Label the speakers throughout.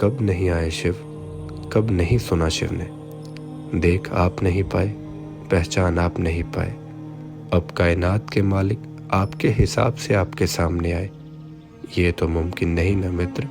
Speaker 1: कब नहीं आए शिव, कब नहीं सुना शिव ने। देख आप नहीं पाए, पहचान आप नहीं पाए, अब कायनात के मालिक आपके हिसाब से आपके सामने आए, ये तो मुमकिन नहीं न मित्र।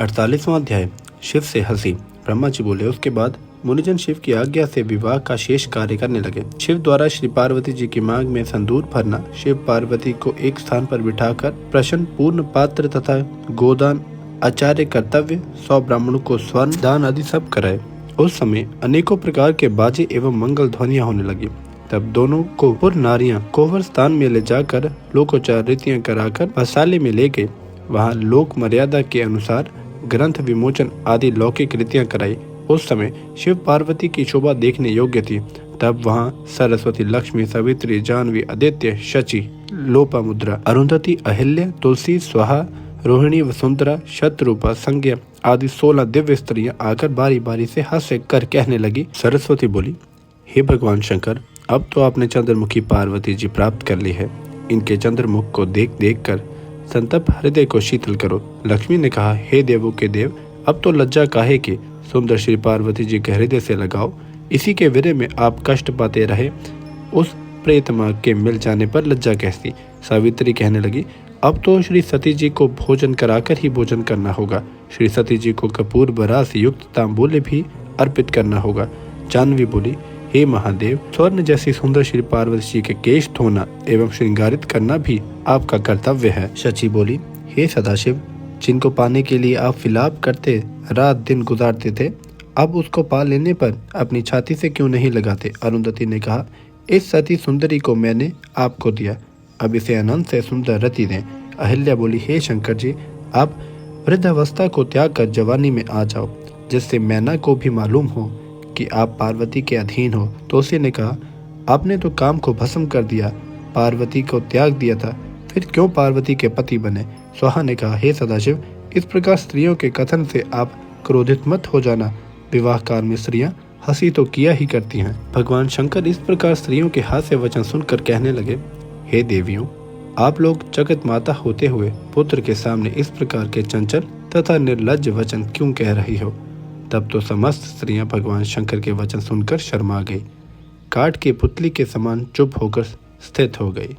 Speaker 2: 48वां अध्याय। शिव से हंसी। ब्रह्मा जी बोले, उसके बाद मुनिजन शिव की आज्ञा से विवाह का शेष कार्य करने लगे। शिव द्वारा श्री पार्वती जी की मांग में संदूर भरना, शिव पार्वती को एक स्थान पर बिठाकर प्रश्न पूर्ण पात्र तथा गोदान, आचार्य कर्तव्य, 100 ब्राह्मणों को स्वर्ण दान आदि सब कराए। उस समय अनेकों प्रकार के बाजे एवं मंगल ध्वनियां होने लगी। तब दोनों को पुर नारियां कोवर स्थान में ले जाकर लोकोचार रीतियां कराकर वसाले में ले गए। वहाँ लोक मर्यादा के अनुसार ग्रंथ विमोचन आदि लौकिक रीतियां कराई। उस समय शिव पार्वती की शोभा देखने योग्य थी। तब वहाँ सरस्वती, लक्ष्मी, सावित्री, जानवी, आदित्य, शची, लोपामुद्रा, अरुंधति, अहिल्या, तुलसी, स्वाहा, रोहिणी, वसुंधरा, शतरूपा, संज्ञा आदि 16 दिव्य स्त्रियां आकर बारी बारी से हास्य कर कहने लगी। सरस्वती बोली, हे भगवान शंकर, अब तो आपने चंद्रमुखी पार्वती जी प्राप्त कर ली है। इनके चंद्रमुख को देख देख कर संतप्त हृदय को शीतल करो। लक्ष्मी ने कहा, हे देवों के देव, अब तो लज्जा काहे की, सुंदर श्री पार्वती जी के हृदय से लगाओ। इसी के विरह में आप कष्ट पाते रहे, उस प्रेतमा के मिल जाने पर लज्जा कैसी। सावित्री कहने लगी, अब तो श्री सती जी को भोजन कराकर ही भोजन करना होगा। श्री सती जी को कपूर बरा से युक्त तांबूल भी अर्पित करना होगा। जानवी बोली, हे महादेव, स्वर्ण जैसी सुंदर श्री पार्वती जी के केश धोना एवं श्रृंगारित करना भी आपका कर्तव्य है। शची बोली, हे सदाशिव, जिनको पाने के लिए आप विलाप करते रात दिन गुजारते थे, अब उसको पा लेने पर अपनी छाती से क्यों नहीं लगाते। अरुंधति ने कहा, इस सती सुंदरी को मैंने आपको दिया, अब इसे अनंत से सुंदर रति दें। अहिल्या बोली, हे शंकर जी, आप वृद्धावस्था को त्याग कर जवानी में आ जाओ, जिससे मैना को भी मालूम हो कि आप पार्वती के अधीन हो। तुलसी ने कहा, आपने तो काम को भस्म कर दिया, पार्वती को त्याग दिया था, फिर क्यों पार्वती के पति बने। स्वाहा ने कहा, हे सदाशिव, इस प्रकार स्त्रियों के कथन से आप क्रोधित मत हो जाना। विवाह काल में स्त्रियां हंसी तो किया ही करती हैं। भगवान शंकर इस प्रकार स्त्रियों के हास्य वचन सुनकर कहने लगे, हे देवियों, आप लोग जगत माता होते हुए पुत्र के सामने इस प्रकार के चंचल तथा निर्लज्ज वचन क्यों कह रही हो। तब तो समस्त स्त्रियां भगवान शंकर के वचन सुनकर शर्मा गई, काठ की पुतली के समान चुप होकर स्थित हो गई।